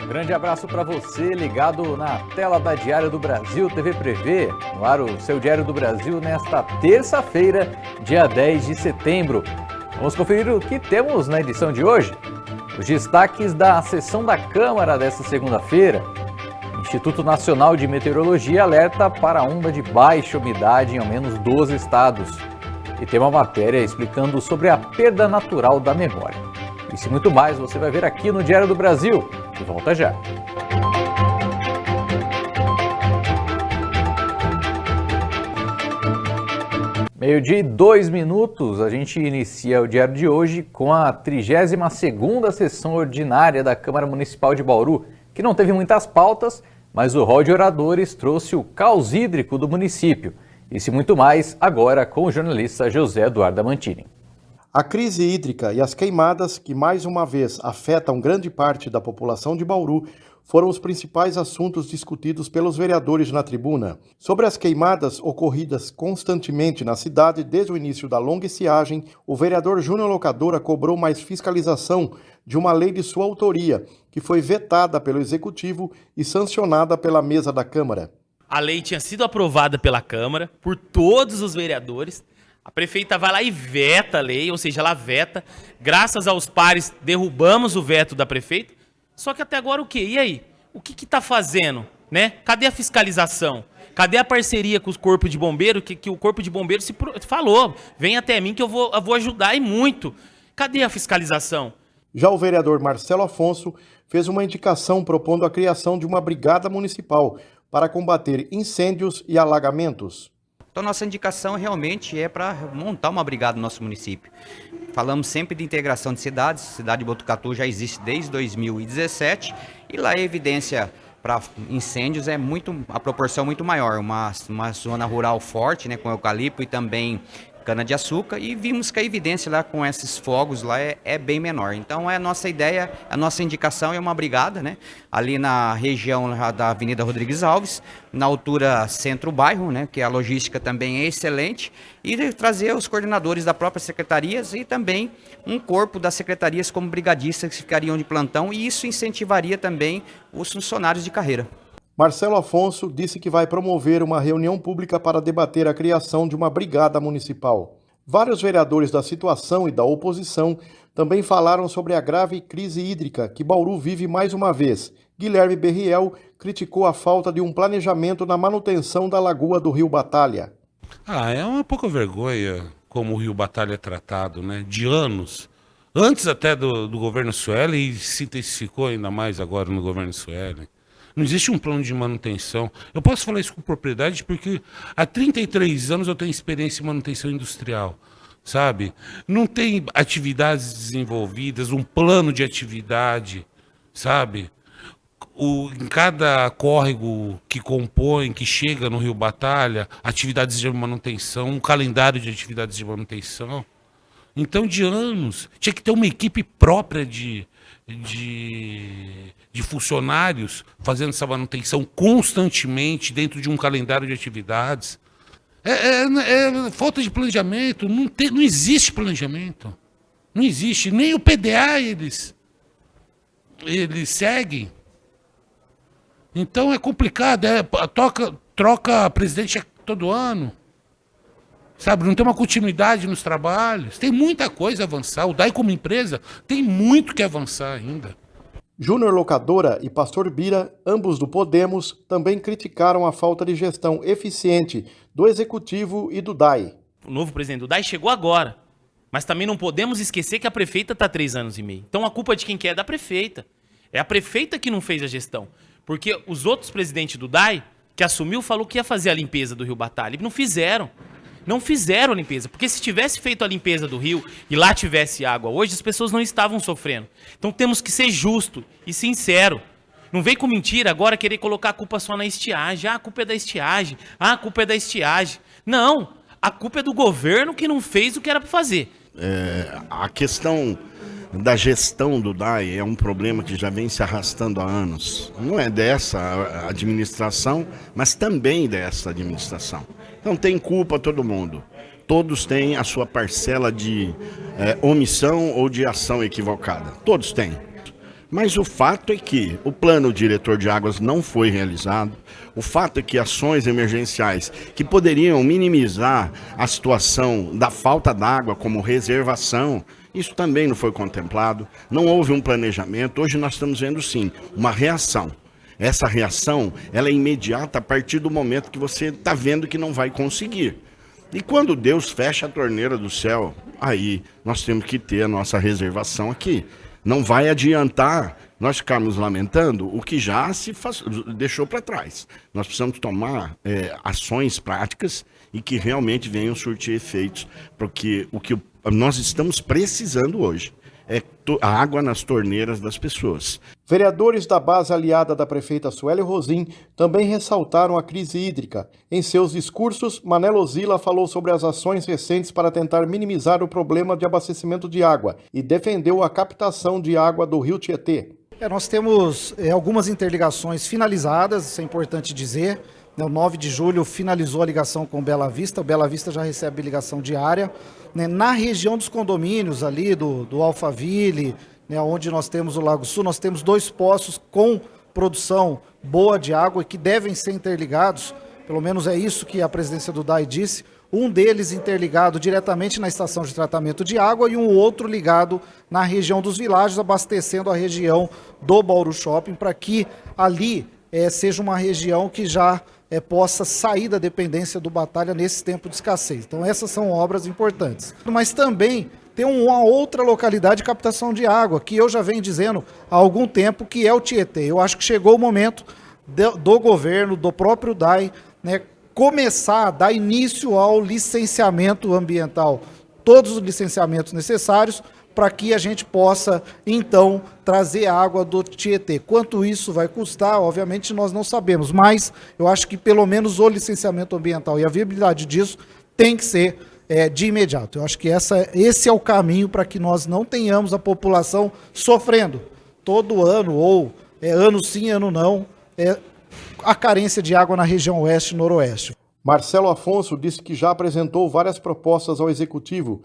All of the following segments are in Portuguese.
Grande abraço para você ligado na tela da Diário do Brasil TV Prevê, no ar o seu Diário do Brasil nesta terça-feira, dia 10 de setembro. Vamos conferir o que temos na edição de hoje. Os destaques da sessão da Câmara desta segunda-feira. Instituto Nacional de Meteorologia alerta para onda de baixa umidade em ao menos 12 estados. E tem uma matéria explicando sobre a perda natural da memória. Isso e muito mais você vai ver aqui no Diário do Brasil. E volta já. Meio-dia e 2 minutos, a gente inicia o diário de hoje com a 32ª sessão ordinária da Câmara Municipal de Bauru, que não teve muitas pautas, mas o rol de oradores trouxe o caos hídrico do município. Isso e muito mais agora com o jornalista José Eduardo Mantini. A crise hídrica e as queimadas, que mais uma vez afetam grande parte da população de Bauru, foram os principais assuntos discutidos pelos vereadores na tribuna. Sobre as queimadas ocorridas constantemente na cidade desde o início da longa estiagem, o vereador Júnior Locadora cobrou mais fiscalização de uma lei de sua autoria, que foi vetada pelo Executivo e sancionada pela mesa da Câmara. A lei tinha sido aprovada pela Câmara, por todos os vereadores. A prefeita vai lá e veta a lei, ou seja, ela veta. Graças aos pares, derrubamos o veto da prefeita. Só que até agora o quê? E aí? O que está fazendo? Né? Cadê a fiscalização? Cadê a parceria com o Corpo de Bombeiro? Que o Corpo de Bombeiro falou, vem até mim que eu vou ajudar e muito. Cadê a fiscalização? Já o vereador Marcelo Afonso fez uma indicação propondo a criação de uma brigada municipal para combater incêndios e alagamentos. Então, nossa indicação realmente é para montar uma brigada no nosso município. Falamos sempre de integração de cidades. A cidade de Botucatu já existe desde 2017 e lá a evidência para incêndios é a proporção muito maior. Uma zona rural forte, né, com eucalipto e também cana-de-açúcar, e vimos que a evidência lá com esses fogos lá é bem menor. Então a nossa ideia, a nossa indicação é uma brigada, né, ali na região da Avenida Rodrigues Alves, na altura centro-bairro, né, que a logística também é excelente, e trazer os coordenadores da própria secretarias e também um corpo das secretarias como brigadistas que ficariam de plantão, e isso incentivaria também os funcionários de carreira. Marcelo Afonso disse que vai promover uma reunião pública para debater a criação de uma brigada municipal. Vários vereadores da situação e da oposição também falaram sobre a grave crise hídrica que Bauru vive mais uma vez. Guilherme Berriel criticou a falta de um planejamento na manutenção da lagoa do Rio Batalha. É uma pouca vergonha como o Rio Batalha é tratado, né? De anos. Antes até do governo Suelen, e se intensificou ainda mais agora no governo Suelen. Não existe um plano de manutenção. Eu posso falar isso com propriedade porque há 33 anos eu tenho experiência em manutenção industrial, sabe? Não tem atividades desenvolvidas, um plano de atividade, sabe? Em cada córrego que compõe, que chega no Rio Batalha, atividades de manutenção, um calendário de atividades de manutenção. Então, de anos, tinha que ter uma equipe própria de funcionários fazendo essa manutenção constantemente dentro de um calendário de atividades. É falta de planejamento, não existe planejamento. Não existe, nem o PDA eles seguem. Então é complicado, troca presidente todo ano. Sabe, não tem uma continuidade nos trabalhos. Tem muita coisa a avançar. O DAI como empresa tem muito que avançar ainda. Júnior Locadora e Pastor Bira, ambos do Podemos, também criticaram a falta de gestão eficiente do Executivo e do DAI. O novo presidente do DAI chegou agora. Mas também não podemos esquecer que a prefeita está há 3 anos e meio. Então a culpa de quem quer é da prefeita. É a prefeita que não fez a gestão. Porque os outros presidentes do DAI, que assumiu, falou que ia fazer a limpeza do Rio Batalha. E não fizeram. Não fizeram a limpeza, porque se tivesse feito a limpeza do rio e lá tivesse água hoje, as pessoas não estavam sofrendo. Então temos que ser justo e sincero. Não vem com mentira agora querer colocar a culpa só na estiagem. A culpa é da estiagem. A culpa é da estiagem. Não, a culpa é do governo que não fez o que era para fazer. A questão da gestão do DAI é um problema que já vem se arrastando há anos. Não é dessa administração, mas também dessa administração. Então tem culpa todo mundo. Todos têm a sua parcela de omissão ou de ação equivocada. Todos têm. Mas o fato é que o plano diretor de águas não foi realizado. O fato é que ações emergenciais que poderiam minimizar a situação da falta d'água, como reservação, isso também não foi contemplado. Não houve um planejamento. Hoje nós estamos vendo, sim, uma reação. Essa reação, ela é imediata a partir do momento que você está vendo que não vai conseguir. E quando Deus fecha a torneira do céu, aí nós temos que ter a nossa reservação aqui. Não vai adiantar nós ficarmos lamentando o que já deixou para trás. Nós precisamos tomar ações práticas e que realmente venham surtir efeitos, porque o que nós estamos precisando hoje é a água nas torneiras das pessoas. Vereadores da base aliada da prefeita Sueli Rosim também ressaltaram a crise hídrica. Em seus discursos, Manelo Zilla falou sobre as ações recentes para tentar minimizar o problema de abastecimento de água e defendeu a captação de água do rio Tietê. Nós temos algumas interligações finalizadas, isso é importante dizer. O 9 de julho finalizou a ligação com Bela Vista. O Bela Vista já recebe ligação diária. Na região dos condomínios ali do Alphaville, onde nós temos o Lago Sul, nós temos 2 poços com produção boa de água que devem ser interligados. Pelo menos é isso que a presidência do DAI disse. Um deles interligado diretamente na estação de tratamento de água e um outro ligado na região dos vilares, abastecendo a região do Bauru Shopping, para que ali seja uma região que já possa sair da dependência do Batalha nesse tempo de escassez. Então essas são obras importantes. Mas também tem uma outra localidade de captação de água, que eu já venho dizendo há algum tempo, que é o Tietê. Eu acho que chegou o momento do governo, do próprio DAI, começar a dar início ao licenciamento ambiental, todos os licenciamentos necessários, para que a gente possa, então, trazer água do Tietê. Quanto isso vai custar, obviamente, nós não sabemos, mas eu acho que pelo menos o licenciamento ambiental e a viabilidade disso tem que ser de imediato. Eu acho que esse é o caminho para que nós não tenhamos a população sofrendo todo ano, ou ano sim, ano não, a carência de água na região oeste e noroeste. Marcelo Afonso disse que já apresentou várias propostas ao Executivo,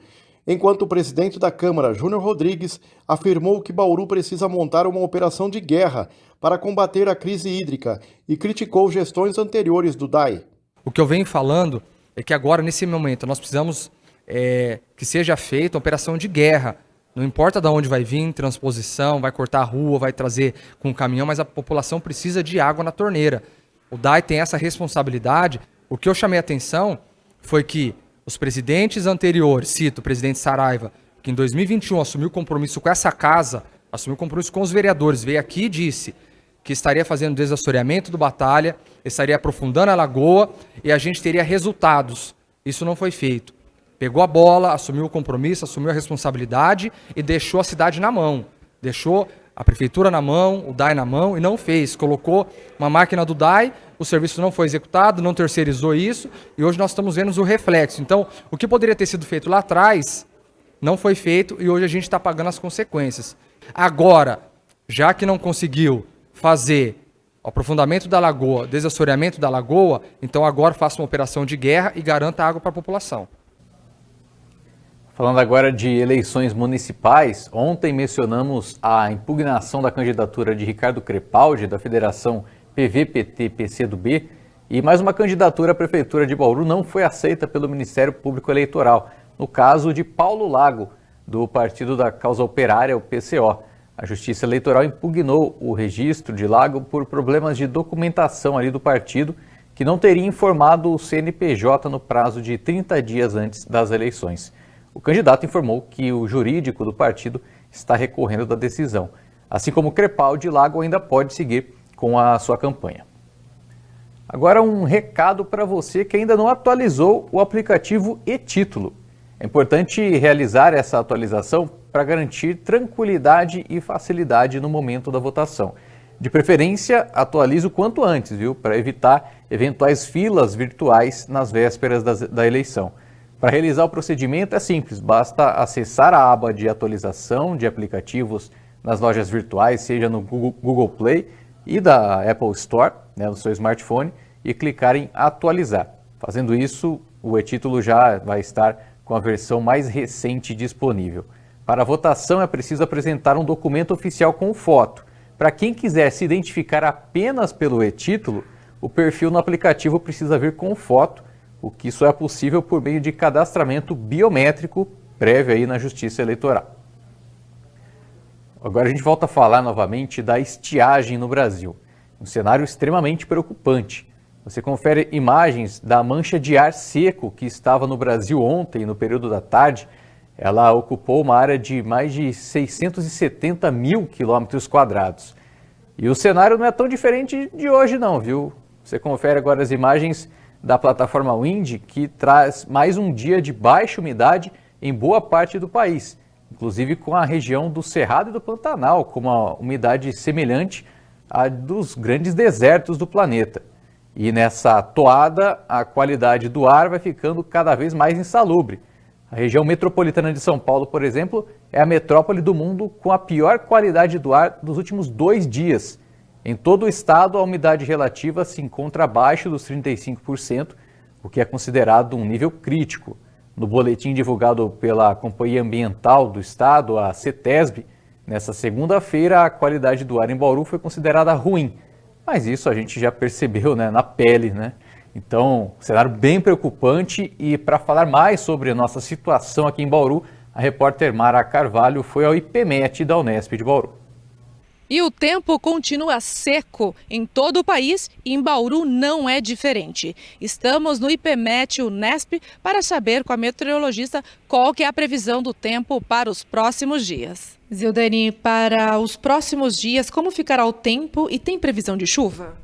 enquanto o presidente da Câmara, Júnior Rodrigues, afirmou que Bauru precisa montar uma operação de guerra para combater a crise hídrica e criticou gestões anteriores do DAI. O que eu venho falando é que agora, nesse momento, nós precisamos que seja feita uma operação de guerra. Não importa de onde vai vir, transposição, vai cortar a rua, vai trazer com o caminhão, mas a população precisa de água na torneira. O DAI tem essa responsabilidade. O que eu chamei a atenção foi que os presidentes anteriores, cito o presidente Saraiva, que em 2021 assumiu compromisso com essa casa, assumiu compromisso com os vereadores, veio aqui e disse que estaria fazendo desassoreamento do Batalha, estaria aprofundando a lagoa e a gente teria resultados. Isso não foi feito. Pegou a bola, assumiu o compromisso, assumiu a responsabilidade e deixou a cidade na mão. Deixou a prefeitura na mão, o DAI na mão e não fez. Colocou uma máquina do DAI, o serviço não foi executado, não terceirizou isso e hoje nós estamos vendo o reflexo. Então, o que poderia ter sido feito lá atrás não foi feito e hoje a gente está pagando as consequências. Agora, já que não conseguiu fazer o aprofundamento da lagoa, desassoreamento da lagoa, então agora faça uma operação de guerra e garanta água para a população. Falando agora de eleições municipais, ontem mencionamos a impugnação da candidatura de Ricardo Crepaldi, da Federação PV-PT-PCdoB, e mais uma candidatura à Prefeitura de Bauru não foi aceita pelo Ministério Público Eleitoral, no caso de Paulo Lago, do Partido da Causa Operária, o PCO. A Justiça Eleitoral impugnou o registro de Lago por problemas de documentação ali do partido, que não teria informado o CNPJ no prazo de 30 dias antes das eleições. O candidato informou que o jurídico do partido está recorrendo da decisão. Assim como Crepaldi, Lago ainda pode seguir com a sua campanha. Agora um recado para você que ainda não atualizou o aplicativo e-Título. É importante realizar essa atualização para garantir tranquilidade e facilidade no momento da votação. De preferência, atualize o quanto antes, para evitar eventuais filas virtuais nas vésperas da eleição. Para realizar o procedimento é simples, basta acessar a aba de atualização de aplicativos nas lojas virtuais, seja no Google Play e da Apple Store, no seu smartphone, e clicar em atualizar. Fazendo isso, o e-Título já vai estar com a versão mais recente disponível. Para a votação é preciso apresentar um documento oficial com foto. Para quem quiser se identificar apenas pelo e-título, o perfil no aplicativo precisa vir com foto, o que só é possível por meio de cadastramento biométrico prévio aí na Justiça Eleitoral. Agora a gente volta a falar novamente da estiagem no Brasil. Um cenário extremamente preocupante. Você confere imagens da mancha de ar seco que estava no Brasil ontem, no período da tarde. Ela ocupou uma área de mais de 670 mil quilômetros quadrados. E o cenário não é tão diferente de hoje não, viu? Você confere agora as imagens da plataforma Wind, que traz mais um dia de baixa umidade em boa parte do país, inclusive com a região do Cerrado e do Pantanal, com uma umidade semelhante à dos grandes desertos do planeta. E nessa toada, a qualidade do ar vai ficando cada vez mais insalubre. A região metropolitana de São Paulo, por exemplo, é a metrópole do mundo com a pior qualidade do ar dos últimos 2 dias. Em todo o estado, a umidade relativa se encontra abaixo dos 35%, o que é considerado um nível crítico. No boletim divulgado pela Companhia Ambiental do Estado, a CETESB, nessa segunda-feira, a qualidade do ar em Bauru foi considerada ruim. Mas isso a gente já percebeu, né, na pele, né? Então, cenário bem preocupante. E para falar mais sobre a nossa situação aqui em Bauru, a repórter Mara Carvalho foi ao IPMET da Unesp de Bauru. E o tempo continua seco em todo o país e em Bauru não é diferente. Estamos no IPMET Unesp para saber com a meteorologista qual que é a previsão do tempo para os próximos dias. Zildani, para os próximos dias, como ficará o tempo e tem previsão de chuva?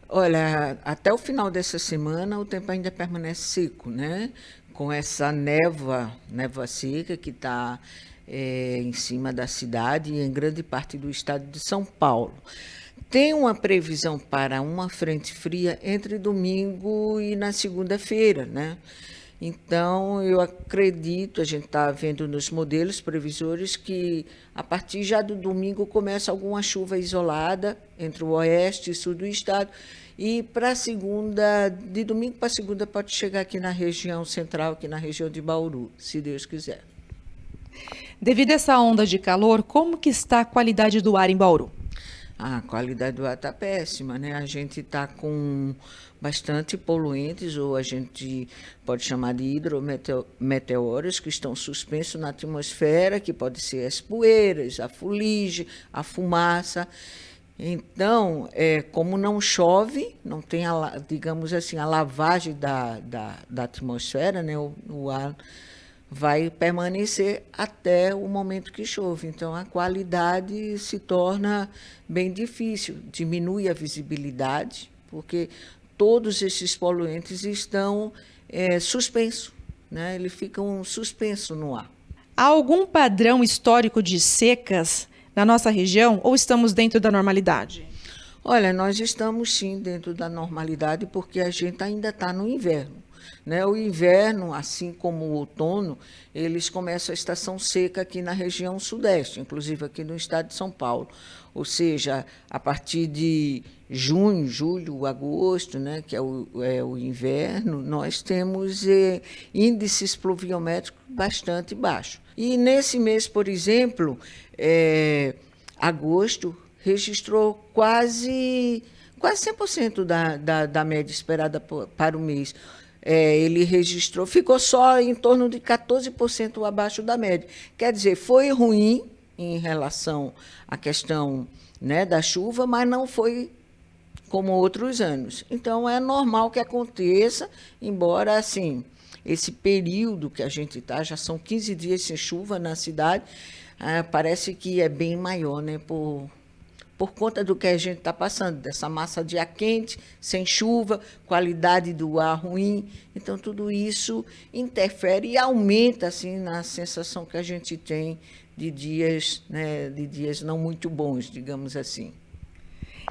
Olha, até o final dessa semana o tempo ainda permanece seco, né? Com essa névoa seca que está em cima da cidade e em grande parte do estado de São Paulo. Tem uma previsão para uma frente fria entre domingo e na segunda-feira, né? Então, eu acredito, a gente está vendo nos modelos previsores que a partir já do domingo começa alguma chuva isolada entre o oeste e sul do estado e para segunda, de domingo para segunda pode chegar aqui na região central, aqui na região de Bauru, se Deus quiser. Devido a essa onda de calor, como que está a qualidade do ar em Bauru? A qualidade do ar está péssima, né? A gente está com bastante poluentes, ou a gente pode chamar de hidrometeoros, que estão suspensos na atmosfera, que pode ser as poeiras, a fuligem, a fumaça. Então, como não chove, não tem, digamos assim, a lavagem da atmosfera, né? O ar vai permanecer até o momento que chove. Então, a qualidade se torna bem difícil, diminui a visibilidade, porque todos esses poluentes estão suspensos, né? Eles ficam suspensos no ar. Há algum padrão histórico de secas na nossa região ou estamos dentro da normalidade? Olha, nós estamos sim dentro da normalidade porque a gente ainda está no inverno. Né? O inverno, assim como o outono, eles começam a estação seca aqui na região sudeste, inclusive aqui no estado de São Paulo. Ou seja, a partir de junho, julho, agosto, né, que é o inverno, nós temos índices pluviométricos bastante baixos. E nesse mês, por exemplo, agosto registrou quase 100% da média esperada para o mês. Ele registrou, ficou só em torno de 14% abaixo da média. Quer dizer, foi ruim em relação à questão, né, da chuva, mas não foi como outros anos. Então, é normal que aconteça, embora, assim, esse período que a gente está, já são 15 dias sem chuva na cidade, parece que é bem maior, né, por conta do que a gente está passando, dessa massa de ar quente, sem chuva, qualidade do ar ruim. Então, tudo isso interfere e aumenta assim, na sensação que a gente tem de dias, né, de dias não muito bons, digamos assim.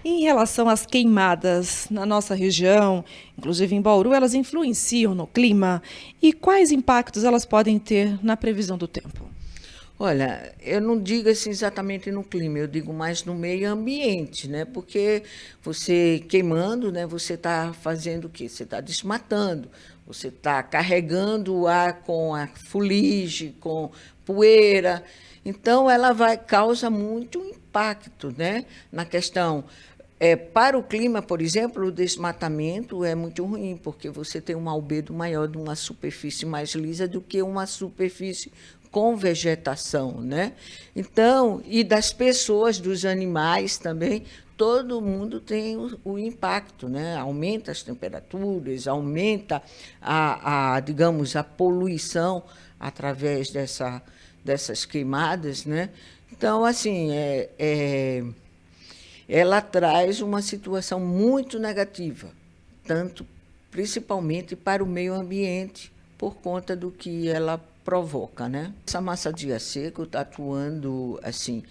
Em relação às queimadas na nossa região, inclusive em Bauru, elas influenciam no clima? E quais impactos elas podem ter na previsão do tempo? Olha, eu não digo assim exatamente no clima, eu digo mais no meio ambiente, né? Porque você queimando, né? Você está fazendo o quê? Você está desmatando, você está carregando o ar com a fuligem, com poeira. Então, ela causa muito impacto, né, na questão. Para o clima, por exemplo, o desmatamento é muito ruim, porque você tem um albedo maior de uma superfície mais lisa do que uma superfície com vegetação, né? Então, e das pessoas, dos animais também, todo mundo tem o impacto, né? Aumenta as temperaturas, aumenta digamos, a poluição através dessas queimadas, né? Então, assim, ela traz uma situação muito negativa, principalmente para o meio ambiente, por conta do que ela provoca, né? Essa massa de ar seco está atuando assim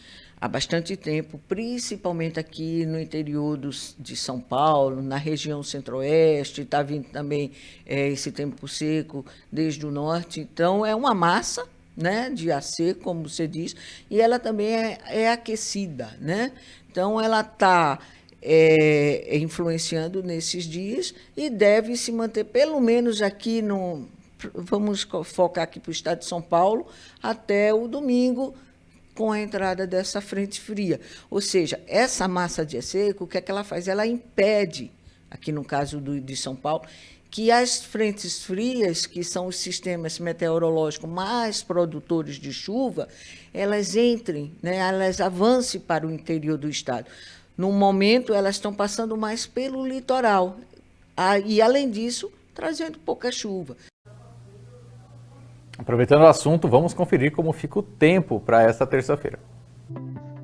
há bastante tempo, principalmente aqui no interior de São Paulo, na região centro-oeste, está vindo também esse tempo seco desde o norte. Então, é uma massa, né, de ar seco, como você diz, e ela também é aquecida, né? Então, ela está influenciando nesses dias e deve se manter, pelo menos aqui vamos focar aqui para o estado de São Paulo, até o domingo, com a entrada dessa frente fria. Ou seja, essa massa de ar seco, o que é que ela faz? Ela impede, aqui no caso de São Paulo, que as frentes frias, que são os sistemas meteorológicos mais produtores de chuva, elas entrem, né, elas avancem para o interior do estado. No momento, elas estão passando mais pelo litoral. E, além disso, trazendo pouca chuva. Aproveitando o assunto, vamos conferir como fica o tempo para esta terça-feira.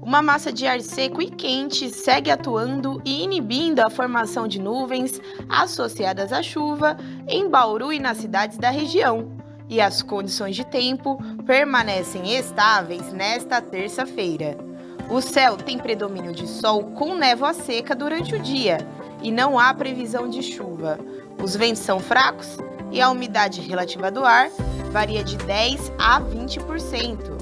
Uma massa de ar seco e quente segue atuando e inibindo a formação de nuvens associadas à chuva em Bauru e nas cidades da região. E as condições de tempo permanecem estáveis nesta terça-feira. O céu tem predomínio de sol com névoa seca durante o dia e não há previsão de chuva. Os ventos são fracos e a umidade relativa do ar varia de 10% a 20%.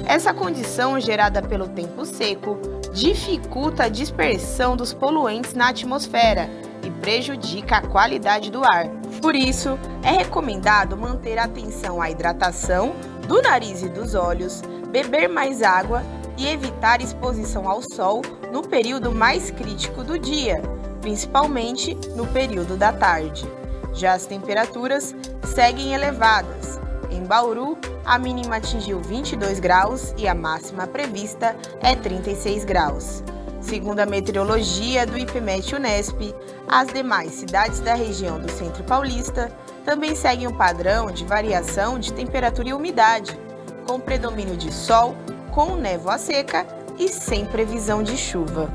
Essa condição, gerada pelo tempo seco, dificulta a dispersão dos poluentes na atmosfera e prejudica a qualidade do ar. Por isso, é recomendado manter atenção à hidratação do nariz e dos olhos, beber mais água e evitar exposição ao sol no período mais crítico do dia, principalmente no período da tarde. Já as temperaturas seguem elevadas. Em Bauru, a mínima atingiu 22 graus e a máxima prevista é 36 graus. Segundo a meteorologia do IPMET-UNESP, as demais cidades da região do Centro Paulista também seguem um padrão de variação de temperatura e umidade, com predomínio de sol, com névoa seca e sem previsão de chuva.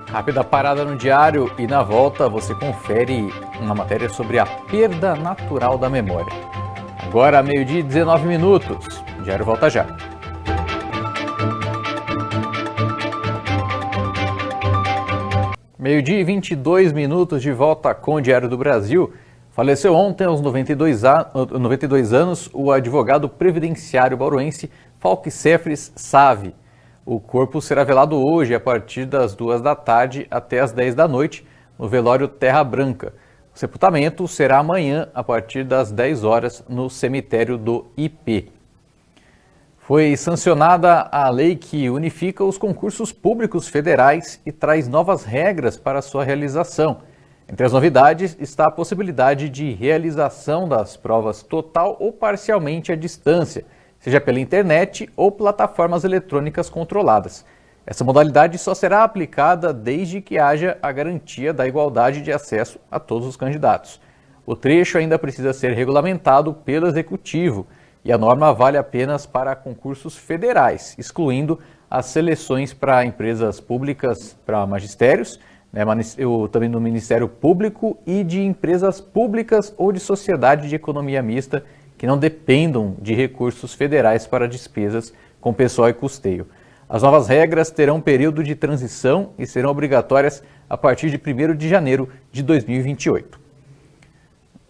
Rápida parada no diário e na volta você confere uma matéria sobre a perda natural da memória. Agora, meio-dia e 19 minutos. O diário volta já. Meio-dia e 22 minutos de volta com o Diário do Brasil. Faleceu ontem, aos 92 anos, o advogado previdenciário bauruense Falquicefres Save. O corpo será velado hoje, a partir das 2 da tarde até as 10 da noite, no velório Terra Branca. O sepultamento será amanhã, a partir das 10 horas, no cemitério do IP. Foi sancionada a lei que unifica os concursos públicos federais e traz novas regras para sua realização. Entre as novidades está a possibilidade de realização das provas total ou parcialmente à distância, seja pela internet ou plataformas eletrônicas controladas. Essa modalidade só será aplicada desde que haja a garantia da igualdade de acesso a todos os candidatos. O trecho ainda precisa ser regulamentado pelo Executivo e a norma vale apenas para concursos federais, excluindo as seleções para empresas públicas, para magistérios, também no Ministério Público e de empresas públicas ou de sociedade de economia mista que não dependam de recursos federais para despesas com pessoal e custeio. As novas regras terão período de transição e serão obrigatórias a partir de 1º de janeiro de 2028.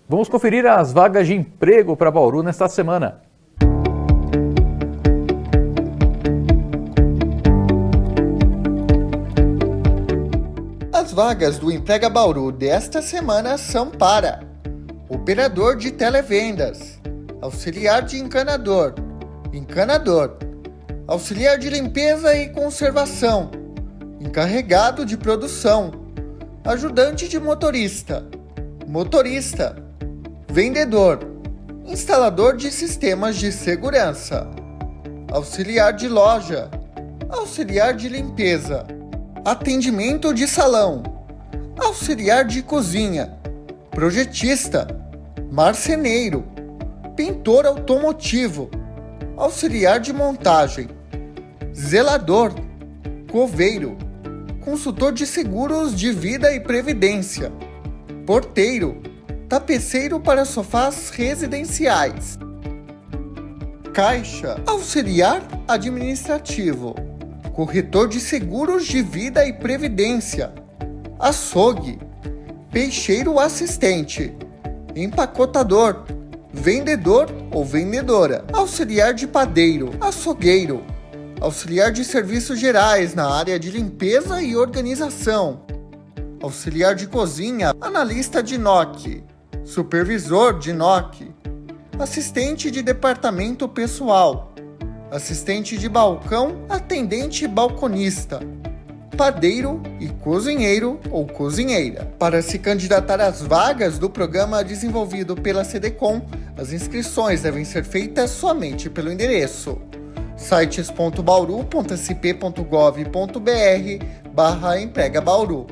Vamos conferir as vagas de emprego para Bauru nesta semana. As vagas do Emprega Bauru desta semana são para operador de televendas, auxiliar de encanador, encanador, auxiliar de limpeza e conservação, encarregado de produção, ajudante de motorista, motorista, vendedor, instalador de sistemas de segurança, auxiliar de loja, auxiliar de limpeza, atendimento de salão, auxiliar de cozinha, projetista, marceneiro, pintor automotivo, auxiliar de montagem, zelador, coveiro, consultor de seguros de vida e previdência, porteiro, tapeceiro para sofás residenciais, caixa, auxiliar administrativo, corretor de seguros de vida e previdência, açougue, peixeiro assistente, empacotador, vendedor ou vendedora, auxiliar de padeiro, açougueiro, auxiliar de serviços gerais na área de limpeza e organização, auxiliar de cozinha, analista de NOC, supervisor de NOC, assistente de departamento pessoal, assistente de balcão, atendente balconista, padeiro e cozinheiro ou cozinheira. Para se candidatar às vagas do programa desenvolvido pela CDCOM, as inscrições devem ser feitas somente pelo endereço sites.bauru.sp.gov.br/empregabauru.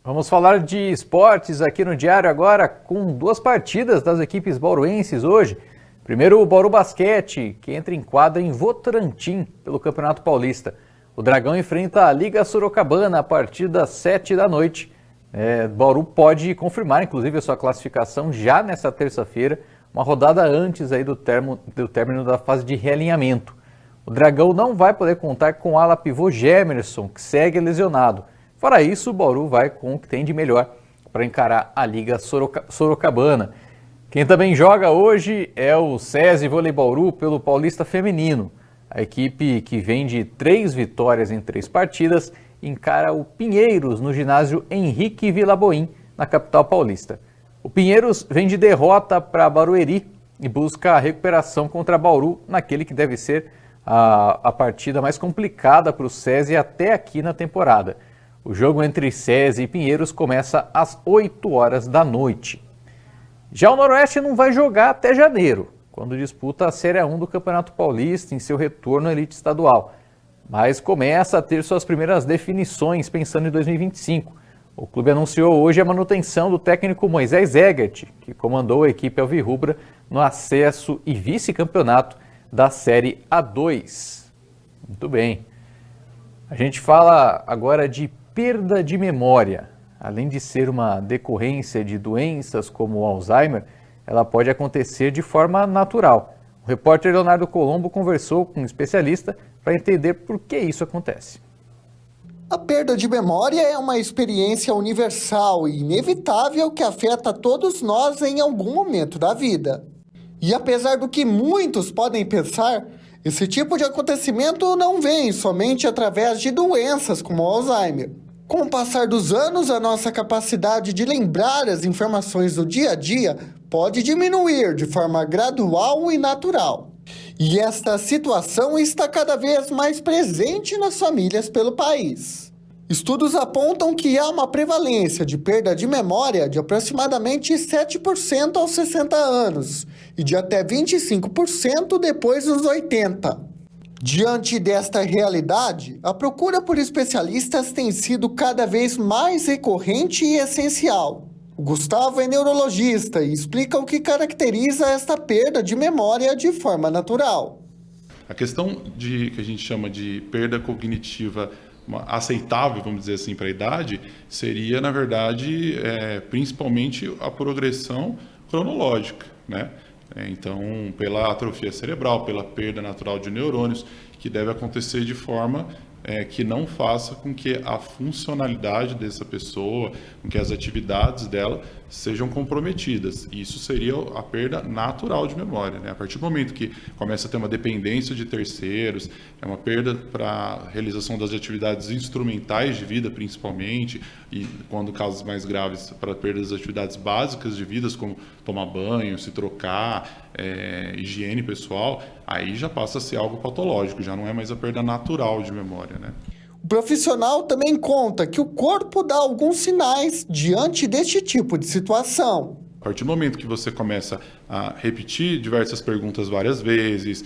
Vamos falar de esportes aqui no Diário agora, com duas partidas das equipes bauruenses hoje. Primeiro, o Bauru Basquete, que entra em quadra em Votorantim pelo Campeonato Paulista. O Dragão enfrenta a Liga Sorocabana a partir das 7 da noite. Bauru pode confirmar, inclusive, a sua classificação já nesta terça-feira, uma rodada antes aí do término da fase de realinhamento. O Dragão não vai poder contar com o ala pivô Gemerson, que segue lesionado. Fora isso, o Bauru vai com o que tem de melhor para encarar a Liga Sorocabana. Quem também joga hoje é o SESI Vôlei Bauru pelo Paulista Feminino. A equipe, que vem de 3 vitórias em 3 partidas, encara o Pinheiros no ginásio Henrique Vilaboim, na capital paulista. O Pinheiros vem de derrota para Barueri e busca a recuperação contra Bauru naquele que deve ser a partida mais complicada para o SESI até aqui na temporada. O jogo entre SESI e Pinheiros começa às 8 horas da noite. Já o Noroeste não vai jogar até janeiro, quando disputa a Série A1 do Campeonato Paulista em seu retorno à elite estadual. Mas começa a ter suas primeiras definições pensando em 2025. O clube anunciou hoje a manutenção do técnico Moisés Egert, que comandou a equipe alvirrubra no acesso e vice-campeonato da Série A2. Muito bem. A gente fala agora de perda de memória. Além de ser uma decorrência de doenças como o Alzheimer, ela pode acontecer de forma natural. O repórter Leonardo Colombo conversou com um especialista para entender por que isso acontece. A perda de memória é uma experiência universal e inevitável que afeta todos nós em algum momento da vida. E apesar do que muitos podem pensar, esse tipo de acontecimento não vem somente através de doenças como o Alzheimer. Com o passar dos anos, a nossa capacidade de lembrar as informações do dia a dia pode diminuir de forma gradual e natural. E esta situação está cada vez mais presente nas famílias pelo país. Estudos apontam que há uma prevalência de perda de memória de aproximadamente 7% aos 60 anos e de até 25% depois dos 80. Diante desta realidade, a procura por especialistas tem sido cada vez mais recorrente e essencial. O Gustavo é neurologista e explica o que caracteriza esta perda de memória de forma natural. A questão que a gente chama de perda cognitiva aceitável, vamos dizer assim, para a idade, seria, na verdade, principalmente a progressão cronológica, né? Então, pela atrofia cerebral, pela perda natural de neurônios, que deve acontecer de forma que não faça com que a funcionalidade dessa pessoa, com que as atividades dela sejam comprometidas. E isso seria a perda natural de memória, né? A partir do momento que começa a ter uma dependência de terceiros, é uma perda para a realização das atividades instrumentais de vida, principalmente, e quando casos mais graves, para a perda das atividades básicas de vida, como tomar banho, se trocar, higiene pessoal, aí já passa a ser algo patológico, já não é mais a perda natural de memória, né? O profissional também conta que o corpo dá alguns sinais diante deste tipo de situação. A partir do momento que você começa a repetir diversas perguntas várias vezes,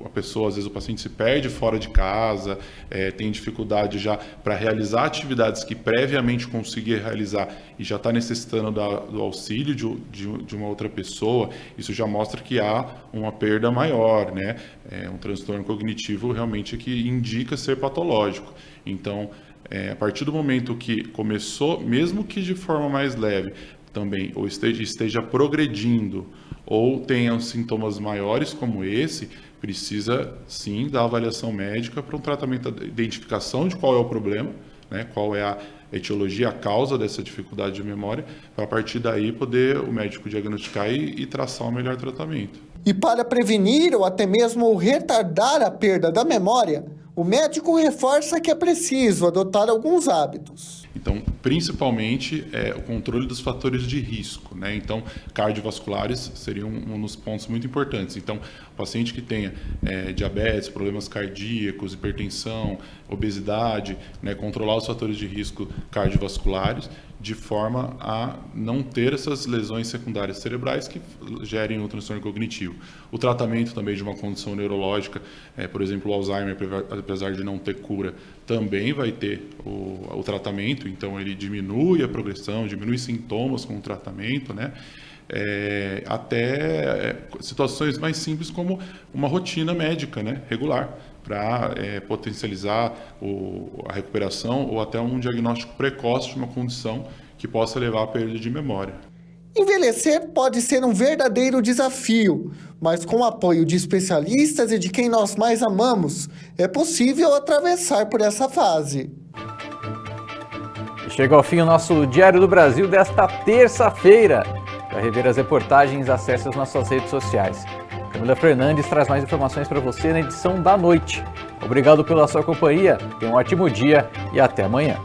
a pessoa, às vezes o paciente se perde fora de casa, tem dificuldade já para realizar atividades que previamente conseguia realizar e já está necessitando do auxílio de uma outra pessoa, isso já mostra que há uma perda maior, né? Um transtorno cognitivo realmente que indica ser patológico. Então, a partir do momento que começou, mesmo que de forma mais leve, também ou esteja progredindo ou tenha sintomas maiores como esse, precisa sim da avaliação médica para um tratamento, da identificação de qual é o problema, né, qual é a etiologia, a causa dessa dificuldade de memória, para a partir daí poder o médico diagnosticar e traçar o melhor tratamento. E para prevenir ou até mesmo retardar a perda da memória, o médico reforça que é preciso adotar alguns hábitos. Então, principalmente, o controle dos fatores de risco, né? Então, cardiovasculares seriam um dos pontos muito importantes. Então, o paciente que tenha diabetes, problemas cardíacos, hipertensão, obesidade, né? Controlar os fatores de risco cardiovasculares de forma a não ter essas lesões secundárias cerebrais que gerem um transtorno cognitivo. O tratamento também de uma condição neurológica, por exemplo, o Alzheimer, apesar de não ter cura, também vai ter o tratamento, então ele diminui a progressão, diminui sintomas com o tratamento, né? Até situações mais simples como uma rotina médica, né? Regular, para potencializar a recuperação ou até um diagnóstico precoce de uma condição que possa levar à perda de memória. Envelhecer pode ser um verdadeiro desafio, mas com o apoio de especialistas e de quem nós mais amamos, é possível atravessar por essa fase. Chega ao fim o nosso Diário do Brasil desta terça-feira. Para rever as reportagens, acesse as nossas redes sociais. Camila Fernandes traz mais informações para você na edição da noite. Obrigado pela sua companhia, tenha um ótimo dia e até amanhã.